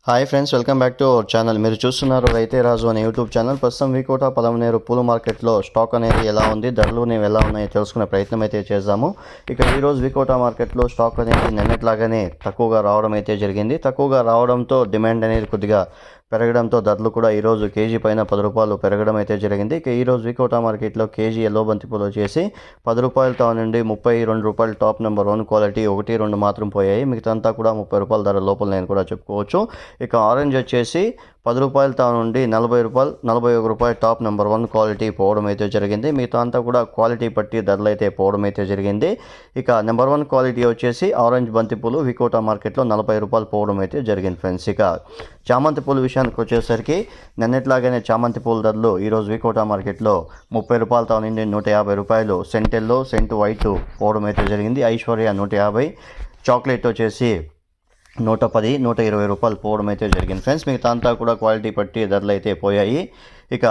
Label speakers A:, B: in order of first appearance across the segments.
A: Hi friends, welcome back to our channel. మీరు చూస్తున్నారు రైతే రాజు అనే యూట్యూబ్ ఛానల్. ప్రస్తుతం వికోట పలమనేరు పూల మార్కెట్లో స్టాక్ అనేది ఎలా ఉంది, ధరలు ఎలా ఉన్నాయో తెలుసుకునే ప్రయత్నం అయితే చేద్దాము. ఇక ఈరోజు వికోట మార్కెట్లో స్టాక్ అనేది నిన్నట్లాగానే తక్కువగా రావడం అయితే జరిగింది. తక్కువగా రావడంతో డిమాండ్ అనేది కొద్దిగా పెరగడంతో ధరలు కూడా ఈరోజు కేజీ పైన 10 రూపాయలు పెరగడం అయితే జరిగింది. ఇక ఈరోజు వికోట మార్కెట్లో కేజీ ఎల్లో బంతిపూలు వచ్చేసి 10 రూపాయలతో నుండి 32 రూపాయలు టాప్ నెంబర్ 1 క్వాలిటీ 1-2 మాత్రం పోయాయి. మిగతా అంతా కూడా 30 రూపాయల ధర లోపల నేను కూడా చెప్పుకోవచ్చు. ఇక ఆరెంజ్ వచ్చేసి 10 రూపాయలతో నుండి 40 రూపాయలు 41 రూపాయలు టాప్ నెంబర్ 1 క్వాలిటీ పోవడం అయితే జరిగింది. మిగతా అంతా కూడా క్వాలిటీ పట్టి ధరలు అయితే పోవడం అయితే జరిగింది. ఇక నెంబర్ 1 క్వాలిటీ వచ్చేసి ఆరెంజ్ బంతిపూలు వికోట మార్కెట్లో 40 రూపాయలు పోవడం అయితే జరిగింది ఫ్రెండ్స్. ఇక చామంతి పూల విషయానికి వచ్చేసరికి నిన్నట్లాగానే చామంతి పూల ధరలు ఈరోజు వికోట మార్కెట్లో 30 రూపాయలతో నుండి 150 రూపాయలు, సెంటెల్లో సెంటు వైట్ పోవడం అయితే జరిగింది. ఐశ్వర్య 150, చాక్లెట్ వచ్చేసి 110, 120 రూపాయలు పోవడం అయితే జరిగింది ఫ్రెండ్స్. మిగతా అంతా కూడా క్వాలిటీ పట్టి ధరలు అయితే పోయాయి. ఇక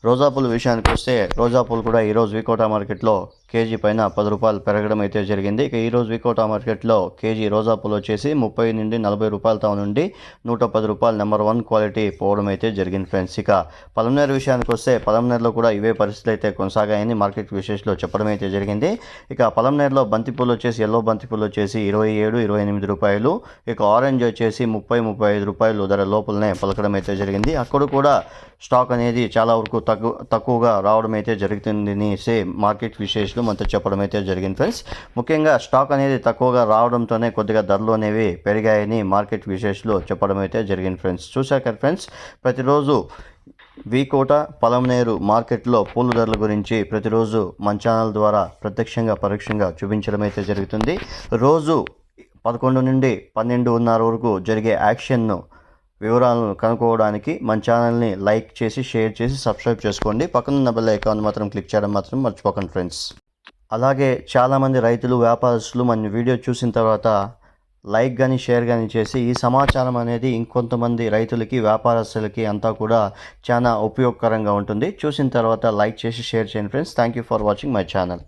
A: రోజా పూల విషయానికి వస్తే రోజా పూలు కూడా ఈరోజు వికోట మార్కెట్లో కేజీ పైన 10 రూపాయలు పెరగడం అయితే జరిగింది. ఇక ఈరోజు వికోట మార్కెట్లో కేజీ రోజా పూలు వచ్చేసి 30 నుండి 40 రూపాయలతో నుండి 110 రూపాయలు నెంబర్ 1 క్వాలిటీ పోవడం అయితే జరిగింది ఫ్రెండ్స్. ఇక పలమనేరు విషయానికి వస్తే పలమనేరులో కూడా ఇవే పరిస్థితులు అయితే కొనసాగాయని మార్కెట్ విశేషంలో చెప్పడం అయితే జరిగింది. ఇక పలమనేరులో బంతిపూలు వచ్చేసి ఎల్లో బంతిపూలు వచ్చేసి 27, 28 రూపాయలు, ఇక ఆరెంజ్ వచ్చేసి 30, 35 రూపాయలు ధర లోపలనే పలకడం అయితే జరిగింది. అక్కడ కూడా స్టాక్ అనేది చాలా వరకు తక్కువగా రావడం అయితే జరుగుతుందని మార్కెట్ విశేషాలు మనతో చెప్పడం అయితే జరిగింది ఫ్రెండ్స్. ముఖ్యంగా స్టాక్ అనేది తక్కువగా రావడంతోనే కొద్దిగా ధరలు అనేవి పెరిగాయని మార్కెట్ విశేషాలు చెప్పడం అయితే జరిగింది ఫ్రెండ్స్. చూశారు కదా ఫ్రెండ్స్, ప్రతిరోజు వికోట పలమనేరు మార్కెట్లో పూల ధరల గురించి ప్రతిరోజు మన ఛానల్ ద్వారా ప్రత్యక్షంగా పరోక్షంగా చూపించడం అయితే జరుగుతుంది. రోజు 11 నుండి 12:30 వరకు జరిగే యాక్షన్ను వివరాలను కనుక్కోవడానికి మన ఛానల్ని లైక్ చేసి, షేర్ చేసి, సబ్స్క్రైబ్ చేసుకోండి. పక్కనున్న బెల్ ఐకాన్ మాత్రం క్లిక్ చేయడం మాత్రం మర్చిపోకండి ఫ్రెండ్స్. అలాగే చాలామంది రైతులు, వ్యాపారస్తులు మన వీడియో చూసిన తర్వాత లైక్ కానీ షేర్ కానీ చేసి ఈ సమాచారం అనేది ఇంకొంతమంది రైతులకి, వ్యాపారస్తులకి అంతా కూడా చాలా ఉపయోగకరంగా ఉంటుంది. చూసిన తర్వాత లైక్ చేసి షేర్ చేయండి friends. Thank you for watching my channel.